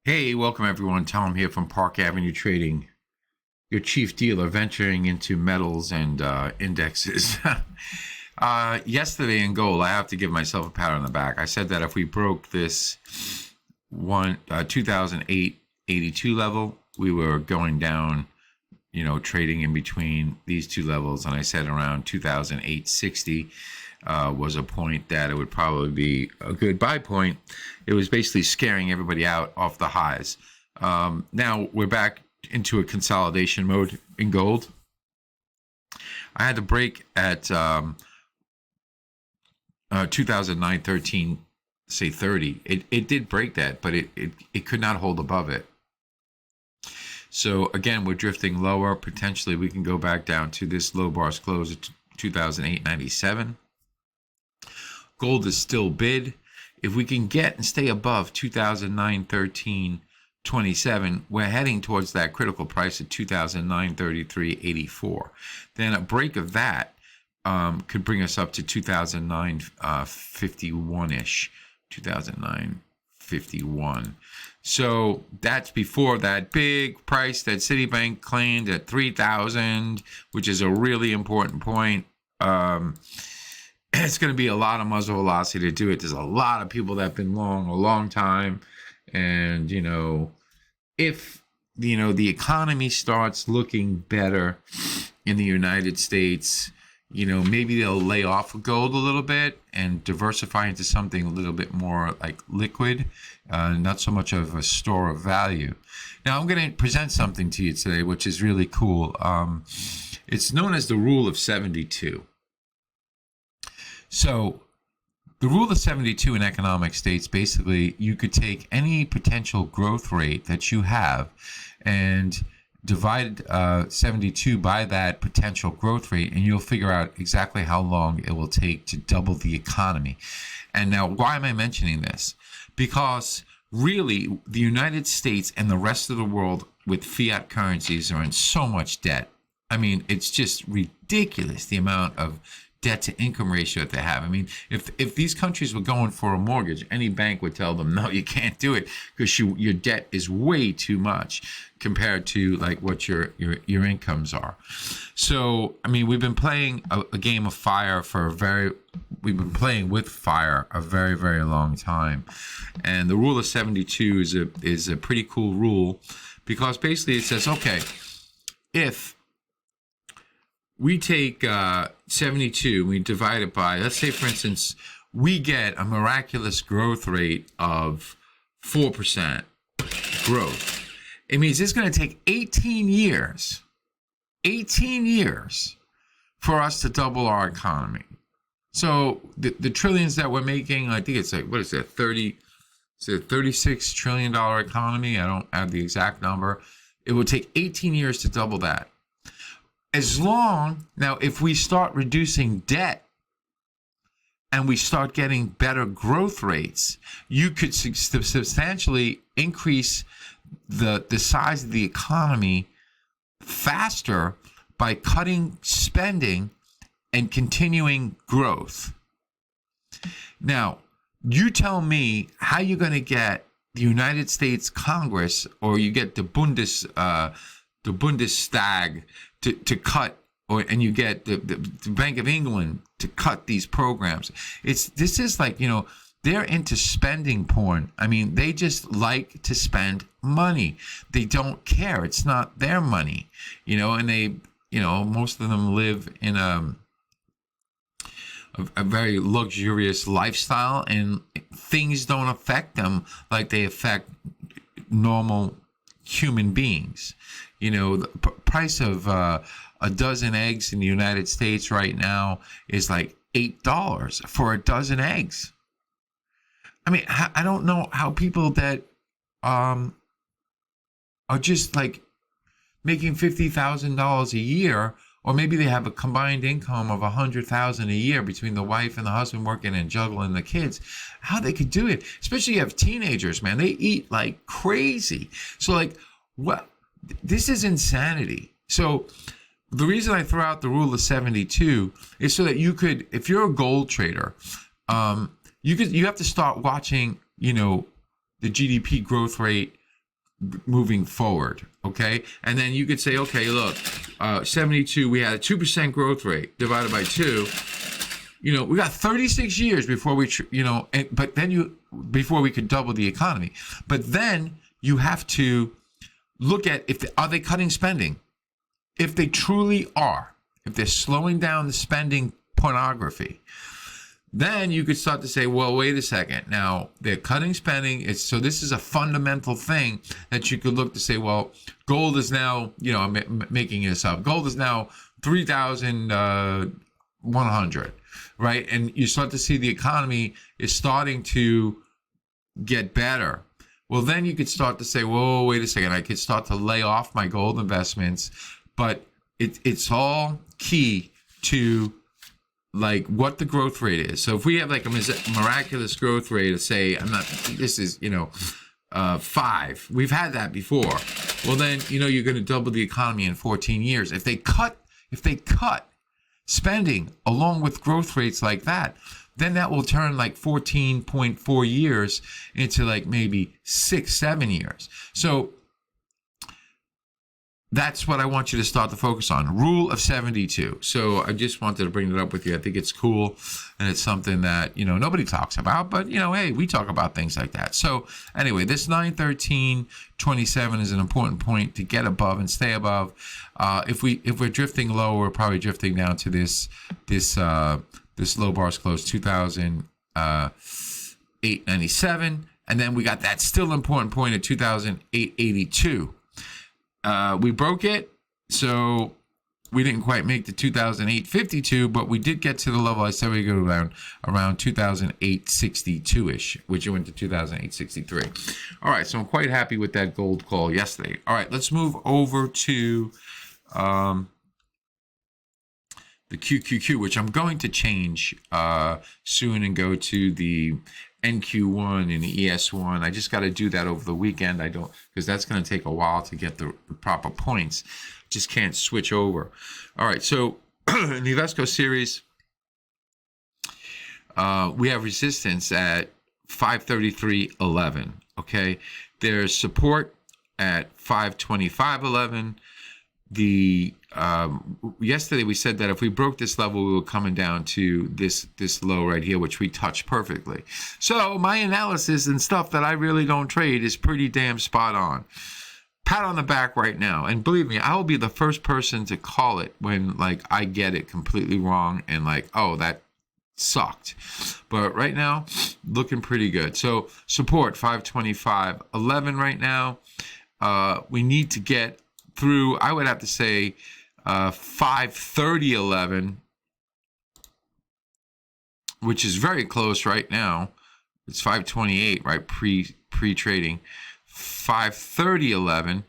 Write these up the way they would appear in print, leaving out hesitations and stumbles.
Hey, welcome everyone. Tom here from Park Avenue Trading, your chief dealer venturing into metals and indexes. Yesterday in gold, I have to give myself a pat on the back. I said that if we broke this 2008 82 level, we were going down, trading in between these two levels. And I said around 2008.60 was a point that it would probably be a good buy point. It was basically scaring everybody out off the highs. Now we're back into a consolidation mode in gold. I had to break at 2009-13, say 30. It did break that, but it could not hold above it. So again, we're drifting lower. Potentially we can go back down to this low bars close at 2008.97. Gold is still bid. If we can get and stay above 2009-13.27, we're heading towards that critical price at 2009.33.84. Then a break of that could bring us up to 2009.51-ish, 2009.51. So that's before that big price that Citibank claimed at 3,000, which is a really important point. It's going to be a lot of muzzle velocity to do it. There's a lot of people that have been long a long time. And, if, the economy starts looking better in the United States, maybe they'll lay off of gold a little bit and diversify into something a little bit more like liquid, not so much of a store of value. Now, I'm going to present something to you today, which is really cool. It's known as the Rule of 72. So the Rule of 72 in economic states, basically, you could take any potential growth rate that you have and divide 72 by that potential growth rate, and you'll figure out exactly how long it will take to double the economy. And now, why am I mentioning this? Because really, the United States and the rest of the world with fiat currencies are in so much debt. I mean, it's just ridiculous the amount of debt to income ratio that they have. I mean, if these countries were going for a mortgage, any bank would tell them, no, you can't do it because your debt is way too much compared to like what your incomes are. So, I mean, we've been playing a game of fire we've been playing with fire a very, very long time. And the Rule of 72 is a pretty cool rule because basically it says, okay, if we take 72, we divide it by, let's say, for instance, we get a miraculous growth rate of 4% growth. It means it's going to take 18 years for us to double our economy. So the trillions that we're making, I think it's like, what is it, $36 trillion economy? I don't have the exact number. It would take 18 years to double that. Now, if we start reducing debt and we start getting better growth rates, you could substantially increase the size of the economy faster by cutting spending and continuing growth. Now, you tell me how you're going to get the United States Congress, or you get the Bundestag to cut, and you get the Bank of England to cut these programs. This is like, they're into spending porn. I mean, they just like to spend money. They don't care. It's not their money, and they, most of them live in a very luxurious lifestyle, and things don't affect them like they affect normal human beings. The price of a dozen eggs in the United States right now is like $8 for a dozen eggs. I mean, I don't know how people that are just like making $50,000 a year, or maybe they have a combined income of $100,000 a year between the wife and the husband working and juggling the kids, how they could do it. Especially you have teenagers, man, they eat like crazy. So like, what? This is insanity. So the reason I throw out the Rule of 72 is so that you could, if you're a gold trader, you have to start watching, the GDP growth rate moving forward. Okay, and then you could say, okay, look, 72, we had a 2% growth rate divided by 2. We got 36 years before we, but then before we could double the economy. But then you have to look at are they cutting spending? If they truly are, if they're slowing down the spending pornography, then you could start to say, well, wait a second. Now they're cutting spending. So this is a fundamental thing that you could look to say, well, gold is now, I'm making this up. Gold is now 3,100, right? And you start to see the economy is starting to get better. Well, then you could start to say, whoa, wait a second. I could start to lay off my gold investments, but it's all key to like what the growth rate is. So if we have like a miraculous growth rate of say, 5, we've had that before. Well, then, you're going to double the economy in 14 years. If they cut spending along with growth rates like that, then that will turn like 14.4 years into like maybe 6-7 years. So that's what I want you to start to focus on. Rule of 72. So I just wanted to bring it up with you. I think it's cool. And it's something that, nobody talks about. But, hey, we talk about things like that. So anyway, this 913.27 is an important point to get above and stay above. If we're drifting low, we're probably drifting down to this low bars close, 2008.97. And then we got that still important point at 2008.82. We broke it, so we didn't quite make the 2008.52, but we did get to the level I said we go around 2008.62-ish, which went to 2008.63. All right, so I'm quite happy with that gold call yesterday. All right, let's move over to the QQQ, which I'm going to change soon and go to the NQ1 and the ES1. I just got to do that over the weekend. Because that's going to take a while to get the proper points. Just can't switch over. All right, so in the Invesco series, we have resistance at 533.11. Okay, there's support at 525.11. Yesterday we said that if we broke this level, we were coming down to this low right here, which we touched perfectly. So my analysis and stuff that I really don't trade is pretty damn spot on. Pat on the back right now. And believe me, I will be the first person to call it when like I get it completely wrong and like, oh, that sucked. But right now, looking pretty good. So support 525.11 right now. We need to get through, I would have to say, 530.11, which is very close right now. It's 528, right? Pre-trading. 530.11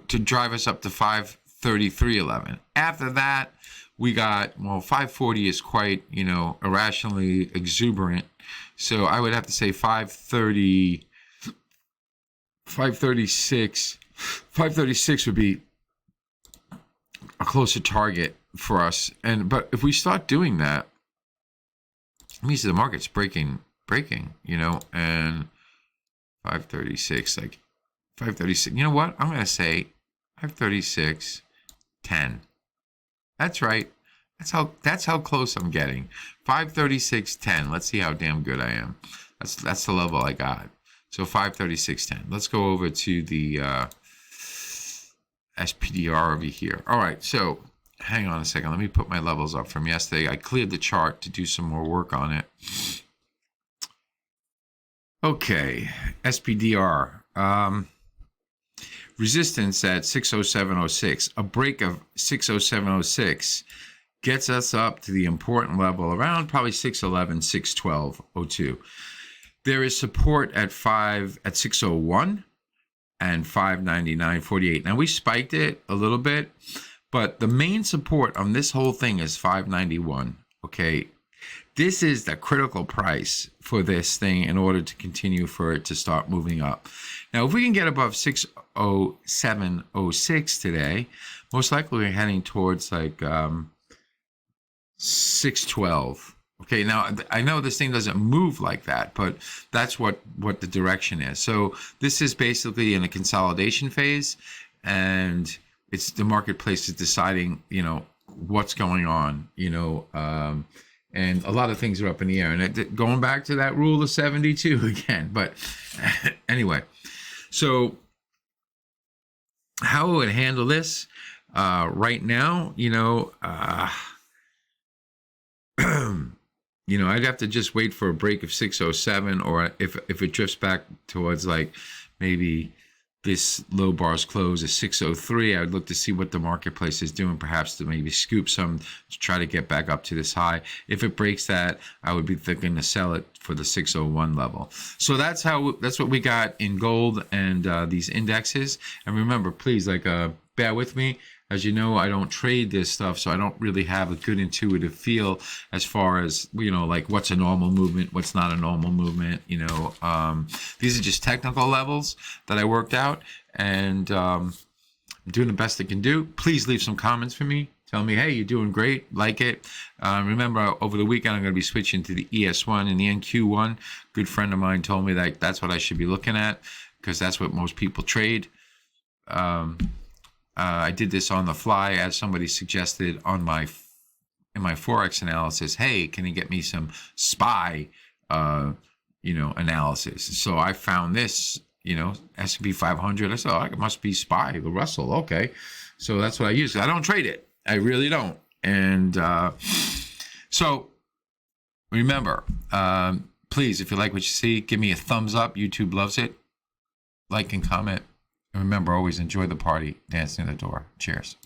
to drive us up to 533.11. After that, we got, 540 is quite, irrationally exuberant. So I would have to say 536 would be a closer target for us. But if we start doing that, it means the market's breaking, and 536, like 536. You know what? I'm going to say 536.10. That's right. That's how close I'm getting. 536.10. Let's see how damn good I am. That's the level I got. So 536.10. Let's go over to the SPDR over here. All right, so hang on a second. Let me put my levels up from yesterday. I cleared the chart to do some more work on it. Okay, SPDR. Resistance at 607.06. A break of 607.06 gets us up to the important level around probably 611, 612.02. There is support at 601 and 599.48. Now we spiked it a little bit, but the main support on this whole thing is 591. Okay, this is the critical price for this thing in order to continue for it to start moving up. Now, if we can get above 607.06 today, most likely we're heading towards like 612. Okay, now I know this thing doesn't move like that, but that's what the direction is. So this is basically in a consolidation phase, and it's the marketplace is deciding, what's going on, and a lot of things are up in the air. And going back to that rule of 72 again, but anyway, so how I would handle this right now, I'd have to just wait for a break of 607, or if it drifts back towards like maybe this low bar's close is 603, I would look to see what the marketplace is doing, perhaps to maybe scoop some to try to get back up to this high. If it breaks that, I would be thinking to sell it for the 601 level. So that's what we got in gold and these indexes. And remember, please, bear with me. As you know, I don't trade this stuff, so I don't really have a good intuitive feel as far as, like what's a normal movement, what's not a normal movement. These are just technical levels that I worked out, and I'm doing the best I can do. Please leave some comments for me. Tell me, hey, you're doing great, like it. Remember, over the weekend, I'm going to be switching to the ES1 and the NQ1. Good friend of mine told me that that's what I should be looking at, because that's what most people trade. I did this on the fly, as somebody suggested in my Forex analysis. Hey, can you get me some SPY, analysis? So I found this, S&P 500. I said, oh, it must be SPY, the Russell. Okay, so that's what I use. I don't trade it. I really don't. And so remember, please, if you like what you see, give me a thumbs up. YouTube loves it. Like and comment. And remember, always enjoy the party, dancing in the door. Cheers.